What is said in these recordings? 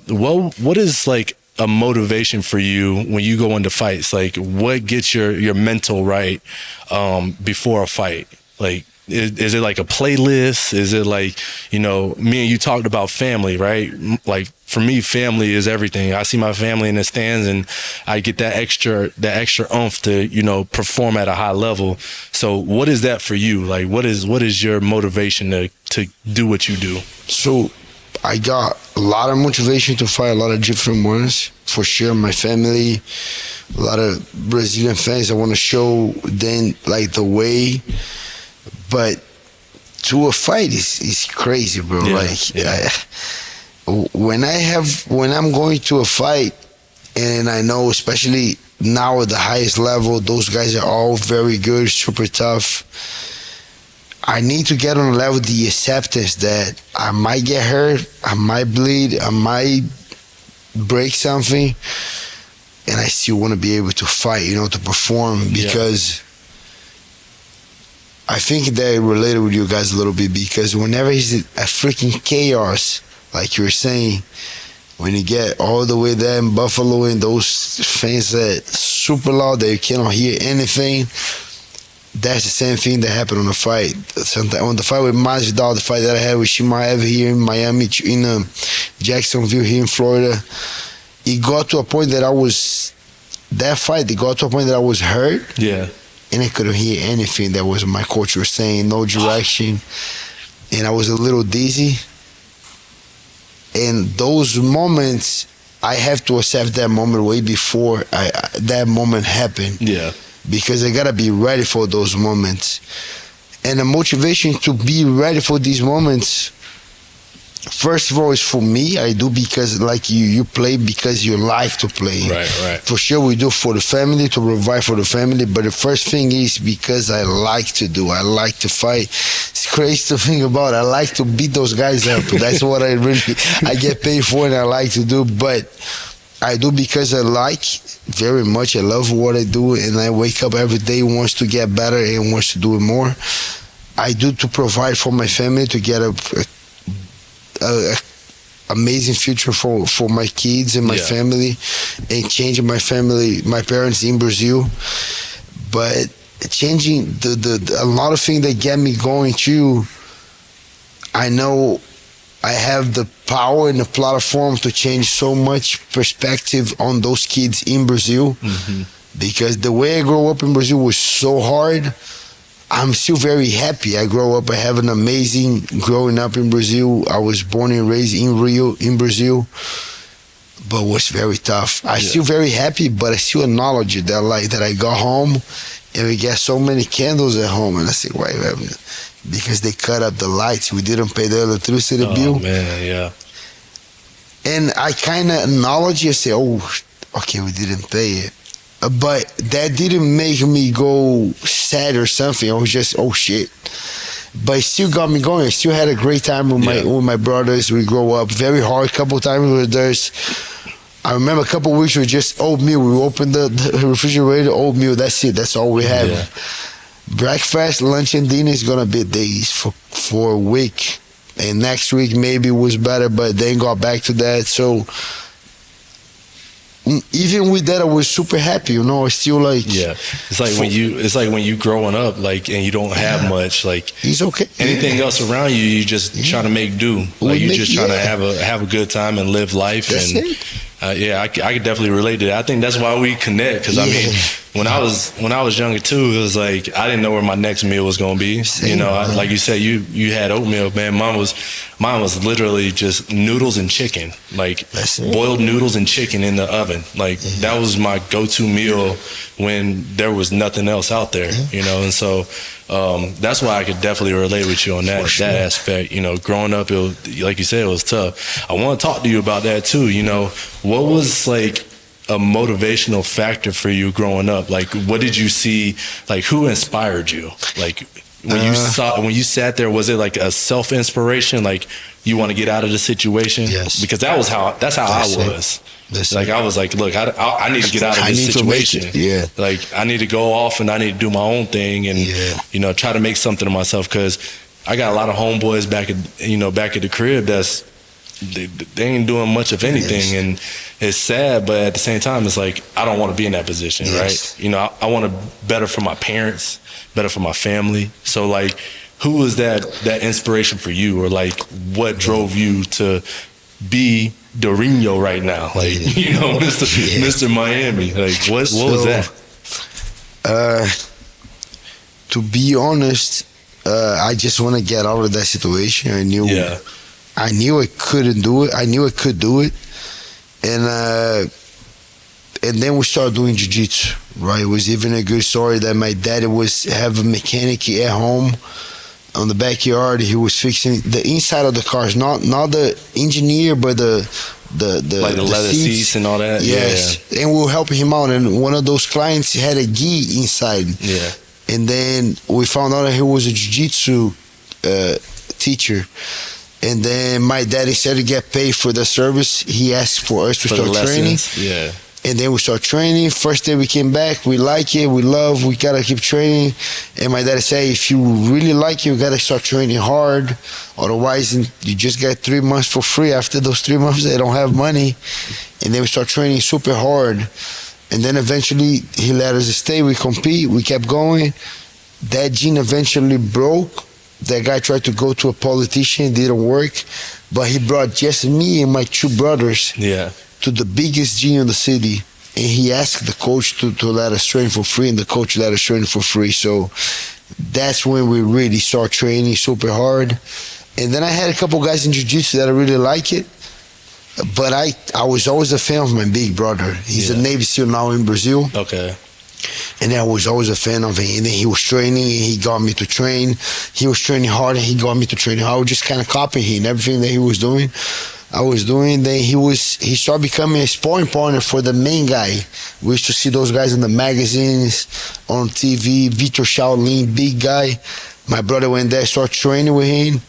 What is like a motivation for you when you go into fights? Like, what gets your mental right before a fight? Like, is it like a playlist? Is it like, you know, me and you talked about family, right? Like, for me, family is everything. I see my family in the stands and I get that extra oomph to, you know, perform at a high level. So what is that for you? Like, what is your motivation to do what you do? So I got a lot of motivation to fight, a lot of different ones. For sure, my family, a lot of Brazilian fans, I want to show them like the way. But to a fight is crazy, bro. Yeah, When I'm going to a fight, and I know, especially now at the highest level, those guys are all very good, super tough. I need to get on a level, the acceptance that I might get hurt, I might bleed, I might break something, and I still want to be able to fight, you know, to perform, because I think that related with you guys a little bit, because whenever he's a freaking chaos, like you were saying, when you get all the way there in Buffalo and those fans that super loud that you cannot hear anything, that's the same thing that happened on the fight. Sometimes on the fight with Masvidal, the fight that I had with Shimaev here in Miami, in Jacksonville here in Florida, it got to a point that I was hurt. Yeah. And I couldn't hear anything that was my coach was saying, no direction. And I was a little dizzy. And those moments, I have to accept that moment way before that moment happened. Yeah. Because I gotta be ready for those moments. And the motivation to be ready for these moments, first of all, is for me. I do because like you play because you like to play. Right. For sure we do for the family, to provide for the family, but the first thing is because I like to do. I like to fight. It's crazy to think about. I like to beat those guys up. That's what I get paid for, and I like to do. But I do because I like very much. I love what I do, and I wake up every day wants to get better and wants to do it more. I do to provide for my family, to get a amazing future for my kids and my family, and changing my parents in Brazil. But changing a lot of things that get me going too. I know I have the power and the platform to change so much perspective on those kids in Brazil, because the way I grew up in Brazil was so hard. I'm still very happy. I have an amazing growing up in Brazil. I was born and raised in Rio, in Brazil, but it was very tough. I still very happy, but I still acknowledge it that I got home and we got so many candles at home, and I say, why? Because they cut up the lights. We didn't pay the electricity bill. Oh man, yeah. And I kind of acknowledge it. I say, oh, okay, we didn't pay it. But that didn't make me go sad or something. I was just, oh shit. But it still got me going. I still had a great time with my brothers. We grew up very hard. A couple times with theirs. I remember a couple of weeks with just oatmeal. We opened the refrigerator, oatmeal. That's it. That's all we have. Yeah. Breakfast, lunch, and dinner is gonna be days for a week. And next week maybe was better, but then got back to that. So even with that, I was super happy, you know. I still like It's like when you growing up, like, and you don't have much, like, it's okay. Anything else around you, you just trying to make do. Like you just trying to have a good time and live life. That's and it. I could definitely relate to that. I think that's why we connect. Because I mean, when I was younger too, it was like I didn't know where my next meal was gonna be. Same, you know, like you said, you had oatmeal, man. Mine was literally just noodles and chicken, like boiled noodles and chicken in the oven. Like that was my go-to meal when there was nothing else out there. You know, and so that's why I could definitely relate with you on that aspect. You know, growing up, like you said, it was tough. I want to talk to you about that too. You know, what was like a motivational factor for you growing up? Like, what did you see? Like, who inspired you? Like, when you sat there, was it like a self-inspiration? Like, you want to get out of the situation? Yes. Because that's how I was. Like, I was like, look, I need to get out of this situation. Yeah. Like, I need to go off and I need to do my own thing and, you know, try to make something of myself. Because I got a lot of homeboys back at the crib that's they ain't doing much of anything, and it's sad. But at the same time, it's like I don't want to be in that position, right? You know, I want to better for my parents, better for my family. So like, who was that inspiration for you, or like what drove you to be Dorino right now? Like, you know, Mr. Miami. Like, what was that? To be honest, I just want to get out of that situation. I knew I couldn't do it. I knew I could do it, and then we started doing jiu-jitsu. Right, it was even a good story that my dad have a mechanic at home on the backyard. He was fixing the inside of the cars, not the engineer, but the like the leather seats and all that. Yes, and we were helping him out. And one of those clients had a gi inside. Yeah. And then we found out that he was a jiu-jitsu teacher. And then my dad, instead to get paid for the service, he asked for us to start training. Yeah. And then we start training. First day we came back, we like it, we gotta keep training. And my dad said, if you really like it, you gotta start training hard. Otherwise, you just get 3 months for free. After those 3 months, they don't have money. And then we start training super hard. And then eventually he let us stay, we compete, we kept going. That gene eventually broke. That guy tried to go to a politician, didn't work. But he brought just me and my 2 brothers to the biggest gym in the city. And he asked the coach to let us train for free, and the coach let us train for free. So that's when we really start training super hard. And then I had a couple guys in jiu-jitsu that I really like it. But I was always a fan of my big brother. He's a Navy SEAL now in Brazil. Okay. And I was always a fan of him. And then he was training, and he got me to train. He was training hard, and he got me to train hard. I was just kind of copying him. Everything that he was doing, I was doing. Then he started becoming a sparring partner for the main guy. We used to see those guys in the magazines, on TV. Vitor Shaolin, big guy. My brother went there, started training with him.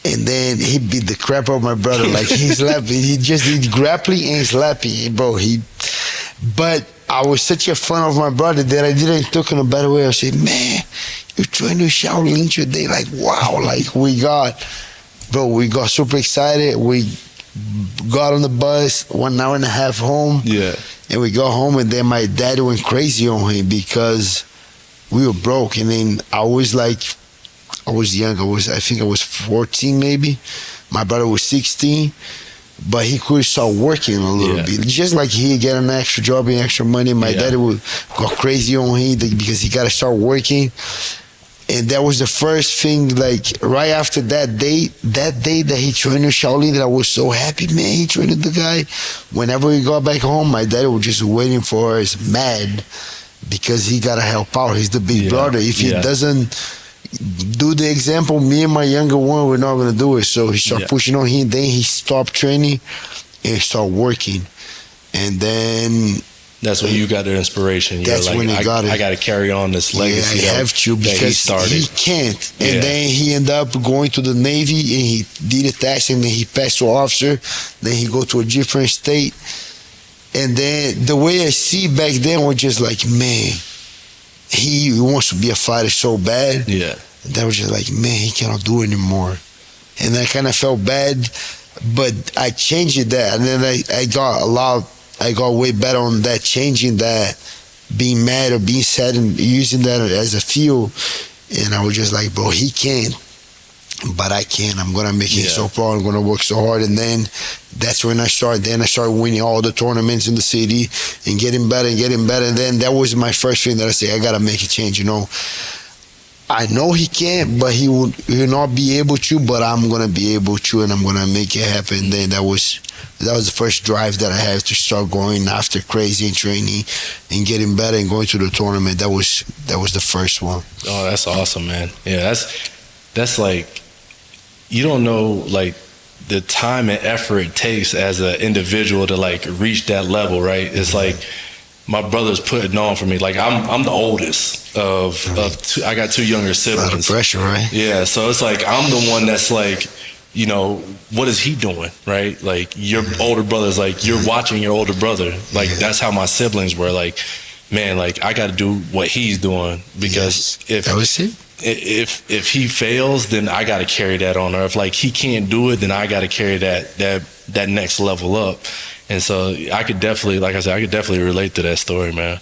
And then he beat the crap out of my brother. Like, he slapped me. He just did grappling and slapping, bro. But I was such a fan of my brother that I didn't talk in a better way. I said, man, you're training with Shaolin today. Like, wow. Like, we got super excited. We got on the bus, 1 hour and a half home. Yeah. And we got home, and then my dad went crazy on him because we were broke. And then I was young. I think I was 14 maybe. My brother was 16, but he could start working a little bit. Just like he get an extra job and extra money. My dad would go crazy on him because he got to start working. And that was the first thing, like right after that day that he trained with Shaolin, that I was so happy, man. He trained the guy. Whenever we got back home, my dad was just waiting for us, mad, because he got to help out. He's the big brother. If he doesn't do the example, me and my younger one, we're not going to do it. So he started pushing on him. Then he stopped training and started working. And then that's when you got the inspiration. That's when he got it. I got to carry on this legacy. I have to, because he can't. And then he ended up going to the Navy, and he did a test, and then he passed to officer. Then he go to a different state. And then the way I see back then was just like, man, he wants to be a fighter so bad. Yeah. And that was just like, man, he cannot do it anymore. And I kind of felt bad, but I changed that. And then I got way better on that, changing that, being mad or being sad and using that as a fuel. And I was just like, bro, he can't, but I can. I'm going to make it so far. I'm going to work so hard. And then that's when I started. Then I started winning all the tournaments in the city and getting better and getting better. And then that was my first thing that I said, I got to make a change, I know he can't, but he will not be able to, but I'm going to be able to, and I'm going to make it happen. And then that was the first drive that I had to start going after crazy and training and getting better and going to the tournament. That was the first one. Oh, that's awesome, man. Yeah, that's like, you don't know, like, the time and effort it takes as an individual to like reach that level, right? It's like my brother's putting on for me. Like I'm the oldest of two, I got 2 younger siblings. A lot of pressure, right? Yeah, so it's like I'm the one that's like, what is he doing, right? Like your older brother's like, you're watching your older brother. Like that's how my siblings were. Like, man, like I got to do what he's doing, because if that was it. if he fails, then I got to carry that on. Or if like he can't do it, then I got to carry that next level up. And so I could definitely, like I said, I could definitely relate to that story, man.